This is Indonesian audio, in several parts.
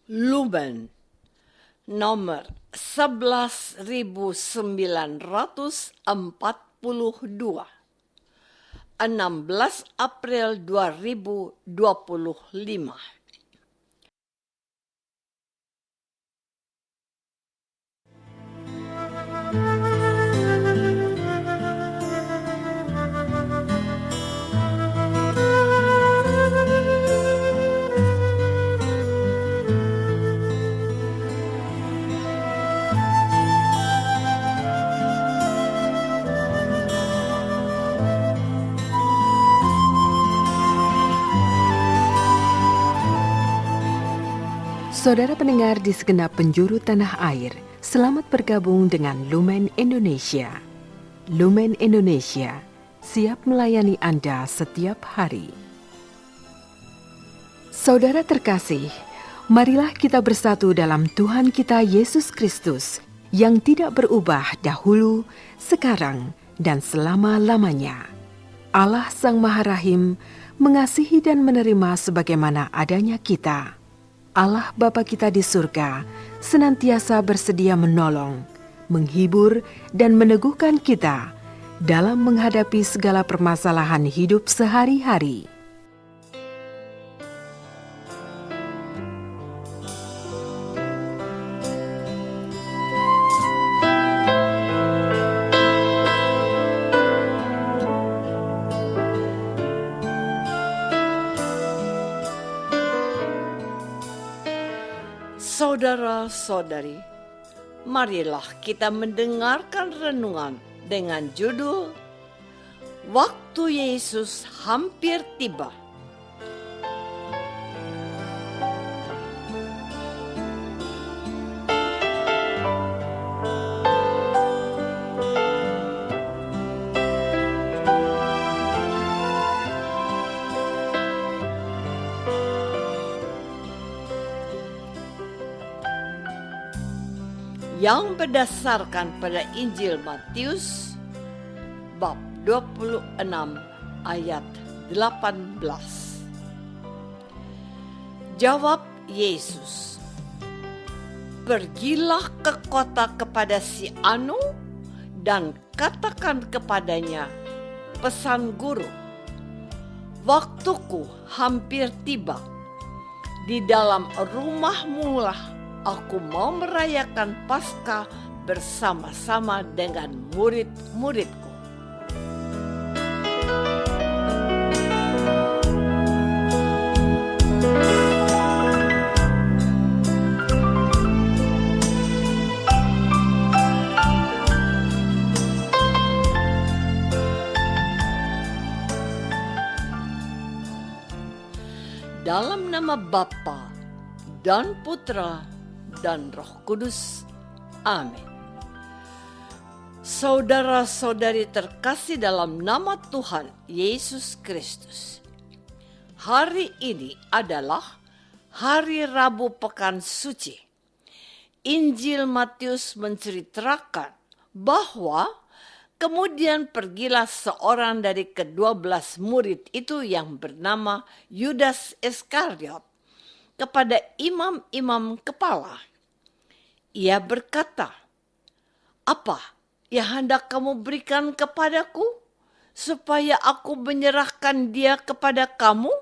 Lumen nomor 11.942, 16 April 2025. Saudara pendengar di segenap penjuru tanah air, selamat bergabung dengan Lumen Indonesia. Lumen Indonesia siap melayani Anda setiap hari. Saudara terkasih, marilah kita bersatu dalam Tuhan kita Yesus Kristus yang tidak berubah dahulu, sekarang, dan selama-lamanya. Allah Sang Maha Rahim mengasihi dan menerima sebagaimana adanya kita. Allah Bapa kita di surga senantiasa bersedia menolong, menghibur, dan meneguhkan kita dalam menghadapi segala permasalahan hidup sehari-hari. Saudara-saudari, marilah kita mendengarkan renungan dengan judul Waktu Yesus Hampir Tiba. Yang berdasarkan pada Injil Matius bab 26 ayat 18. Jawab Yesus, "Pergilah ke kota kepada si Anu dan katakan kepadanya, pesan guru, waktuku hampir tiba. Di dalam rumahmu lah aku mau merayakan Paskah bersama-sama dengan murid-muridku." Dalam nama Bapa dan Putra dan Roh Kudus. Amin. Saudara-saudari terkasih dalam nama Tuhan Yesus Kristus. Hari ini adalah hari Rabu Pekan Suci. Injil Matius menceritakan bahwa kemudian pergilah seorang dari ke-12 murid itu yang bernama Yudas Iskariot kepada imam-imam kepala. Ia berkata, "Apa yang hendak kamu berikan kepadaku, supaya aku menyerahkan dia kepada kamu?"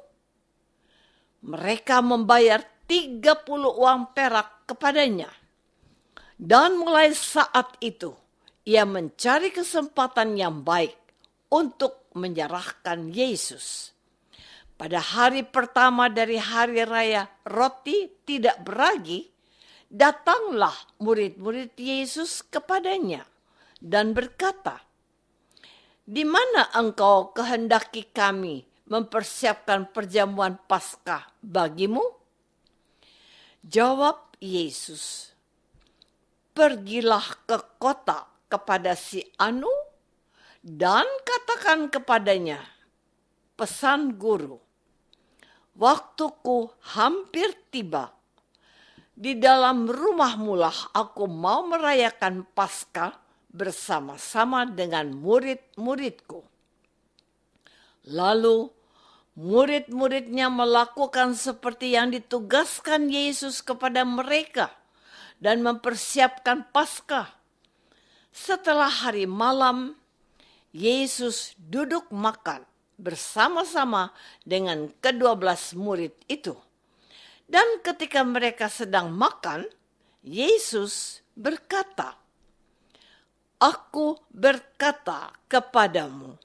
Mereka membayar 30 uang perak kepadanya. Dan mulai saat itu, ia mencari kesempatan yang baik untuk menyerahkan Yesus. Pada hari pertama dari hari raya roti tidak beragi, datanglah murid-murid Yesus kepadanya dan berkata, "Di mana engkau kehendaki kami mempersiapkan perjamuan Paskah bagimu?" Jawab Yesus, "Pergilah ke kota kepada si Anu dan katakan kepadanya, pesan guru, waktuku hampir tiba. Di dalam rumahmu lah aku mau merayakan Paskah bersama-sama dengan murid-muridku." Lalu Murid-muridnya melakukan seperti yang ditugaskan Yesus kepada mereka dan mempersiapkan Paskah. Setelah hari malam, Yesus duduk makan bersama-sama dengan ke-12 murid itu. Dan ketika mereka sedang makan, Yesus berkata, "Aku berkata kepadamu,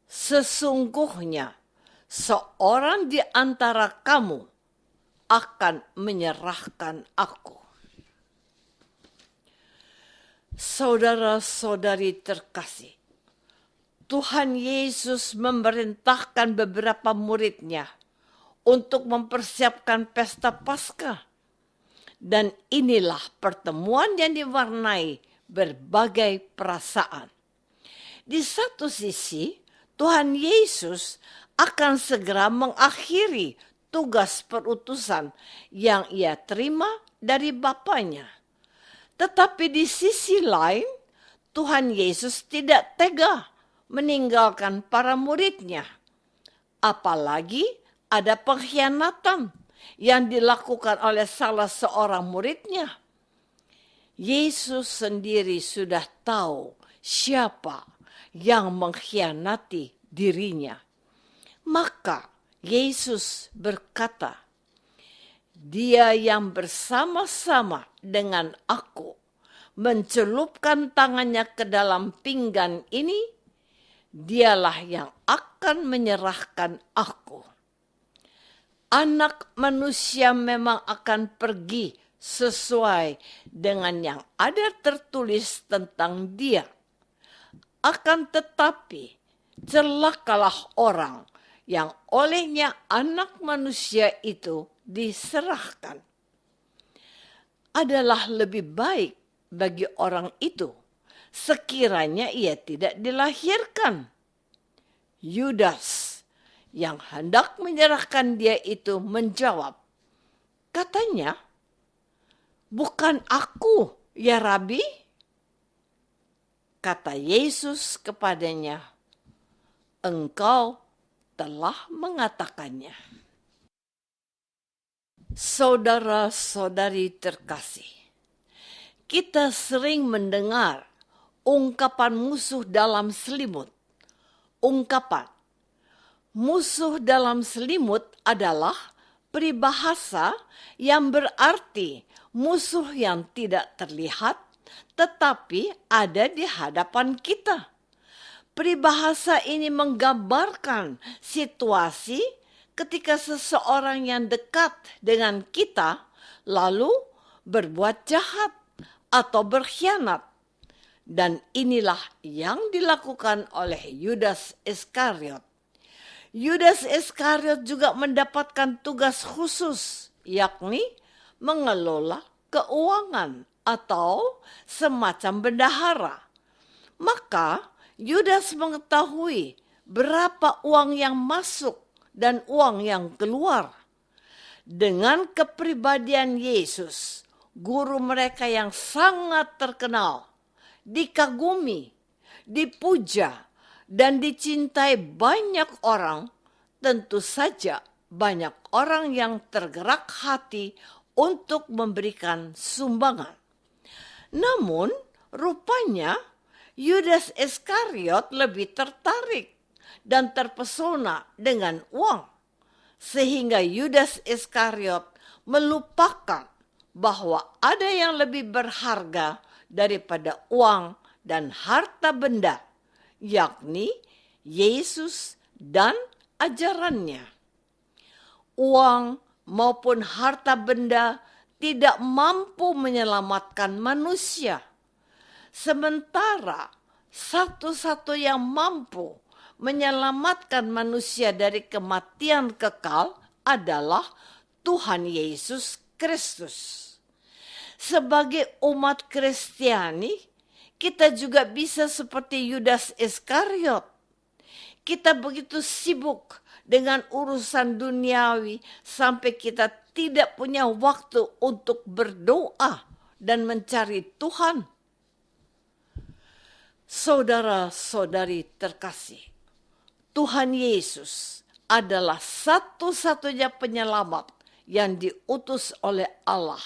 sesungguhnya seorang di antara kamu akan menyerahkan aku." Saudara-saudari terkasih, Tuhan Yesus memerintahkan beberapa muridnya untuk mempersiapkan pesta Paskah. Dan inilah pertemuan yang diwarnai berbagai perasaan. Di satu sisi, Tuhan Yesus akan segera mengakhiri tugas perutusan yang ia terima dari Bapanya. Tetapi di sisi lain, Tuhan Yesus tidak tega meninggalkan para muridnya. Apalagi ada pengkhianatan yang dilakukan oleh salah seorang muridnya. Yesus sendiri sudah tahu siapa yang mengkhianati dirinya. Maka Yesus berkata, "Dia yang bersama-sama dengan aku mencelupkan tangannya ke dalam pinggan ini, dialah yang akan menyerahkan aku." Anak manusia memang akan pergi sesuai dengan yang ada tertulis tentang dia. Akan tetapi, celakalah orang yang olehnya anak manusia itu diserahkan. Adalah lebih baik bagi orang itu sekiranya ia tidak dilahirkan. Yudas yang hendak menyerahkan dia itu menjawab, katanya, "Bukan aku, ya Rabi?" Kata Yesus kepadanya, "Engkau telah mengatakannya." Saudara-saudari terkasih, kita sering mendengar ungkapan musuh dalam selimut. Ungkapan musuh dalam selimut adalah peribahasa yang berarti musuh yang tidak terlihat tetapi ada di hadapan kita. Peribahasa ini menggambarkan situasi ketika seseorang yang dekat dengan kita lalu berbuat jahat atau berkhianat. Dan inilah yang dilakukan oleh Yudas Iskariot. Yudas Iskariot juga mendapatkan tugas khusus, yakni mengelola keuangan atau semacam bendahara. Maka Yudas mengetahui berapa uang yang masuk dan uang yang keluar. Dengan kepribadian Yesus, guru mereka yang sangat terkenal, dikagumi, dipuja, dan dicintai banyak orang, tentu saja banyak orang yang tergerak hati untuk memberikan sumbangan. Namun, rupanya Yudas Iskariot lebih tertarik dan terpesona dengan uang, sehingga Yudas Iskariot melupakan bahwa ada yang lebih berharga daripada uang dan harta benda, yakni Yesus dan ajarannya. Uang maupun harta benda tidak mampu menyelamatkan manusia. Sementara satu-satu yang mampu menyelamatkan manusia dari kematian kekal adalah Tuhan Yesus Kristus. Sebagai umat Kristiani, kita juga bisa seperti Yudas Iskariot. Kita begitu sibuk dengan urusan duniawi sampai kita tidak punya waktu untuk berdoa dan mencari Tuhan. Saudara-saudari terkasih, Tuhan Yesus adalah satu-satunya penyelamat yang diutus oleh Allah.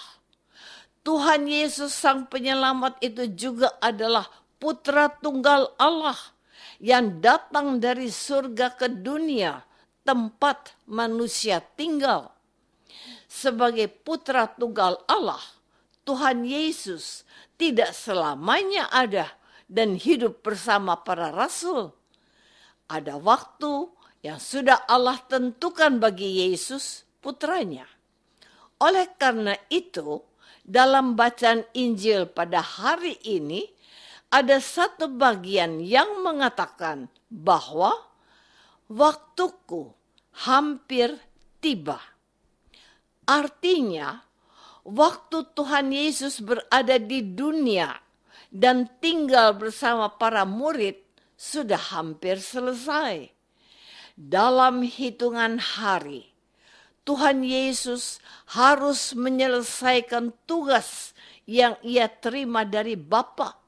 Tuhan Yesus Sang Penyelamat itu juga adalah Putra Tunggal Allah yang datang dari surga ke dunia, tempat manusia tinggal. Sebagai Putra Tunggal Allah, Tuhan Yesus tidak selamanya ada dan hidup bersama para rasul. Ada waktu yang sudah Allah tentukan bagi Yesus, putranya. Oleh karena itu, dalam bacaan Injil pada hari ini, ada satu bagian yang mengatakan bahwa waktuku hampir tiba. Artinya, waktu Tuhan Yesus berada di dunia dan tinggal bersama para murid sudah hampir selesai. Dalam hitungan hari, Tuhan Yesus harus menyelesaikan tugas yang ia terima dari Bapa.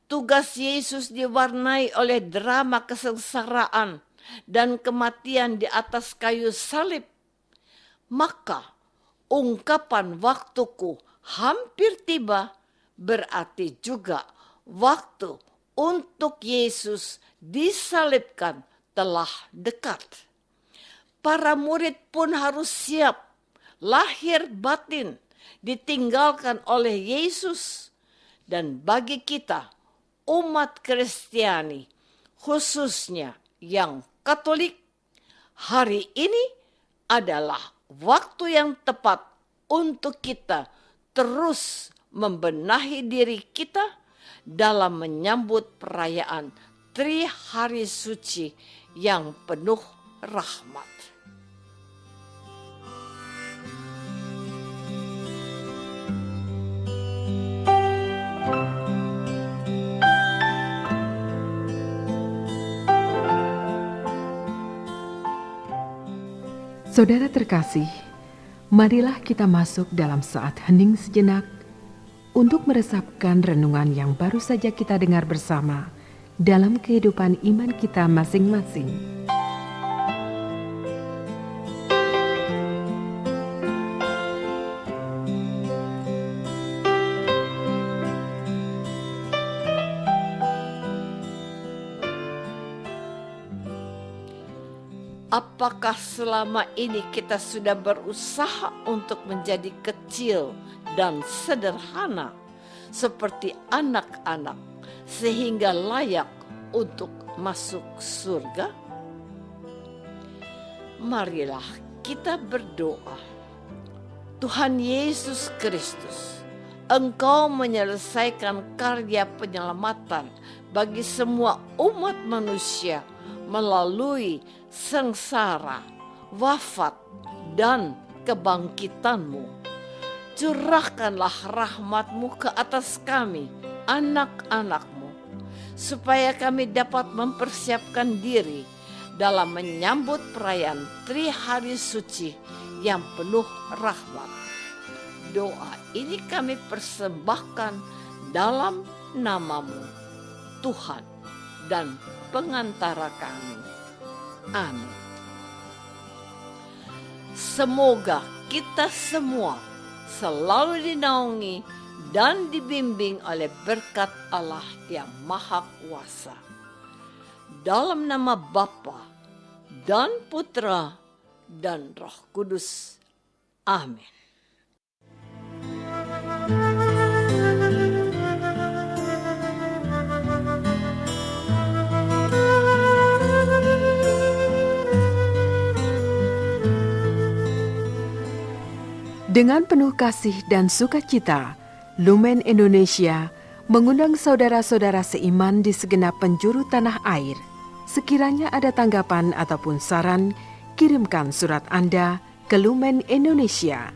Tugas Yesus diwarnai oleh drama kesengsaraan dan kematian di atas kayu salib. Maka ungkapan waktuku hampir tiba berarti juga waktu untuk Yesus disalibkan telah dekat. Para murid pun harus siap, lahir batin ditinggalkan oleh Yesus. Dan bagi kita, umat Kristiani, khususnya yang Katolik, hari ini adalah waktu yang tepat untuk kita terus membenahi diri kita dalam menyambut perayaan Tri Hari Suci yang penuh rahmat. Saudara terkasih, marilah kita masuk dalam saat hening sejenak untuk meresapkan renungan yang baru saja kita dengar bersama dalam kehidupan iman kita masing-masing. Apakah selama ini kita sudah berusaha untuk menjadi kecil dan sederhana seperti anak-anak sehingga layak untuk masuk surga? Marilah kita berdoa. Tuhan Yesus Kristus, Engkau menyelesaikan karya penyelamatan bagi semua umat manusia melalui sengsara, wafat, dan kebangkitan-Mu. Curahkanlah rahmat-Mu ke atas kami, anak-anak-Mu, supaya kami dapat mempersiapkan diri dalam menyambut perayaan Tri Hari Suci yang penuh rahmat. Doa ini kami persembahkan dalam nama-Mu, Tuhan dan pengantara kami. Amin. Semoga kita semua selalu dinaungi dan dibimbing oleh berkat Allah yang Maha Kuasa. Dalam nama Bapa dan Putra dan Roh Kudus. Amin. Dengan penuh kasih dan sukacita, Lumen Indonesia mengundang saudara-saudara seiman di segenap penjuru tanah air. Sekiranya ada tanggapan ataupun saran, kirimkan surat Anda ke Lumen Indonesia.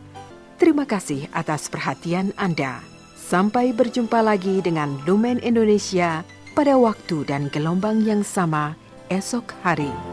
Terima kasih atas perhatian Anda. Sampai berjumpa lagi dengan Lumen Indonesia pada waktu dan gelombang yang sama esok hari.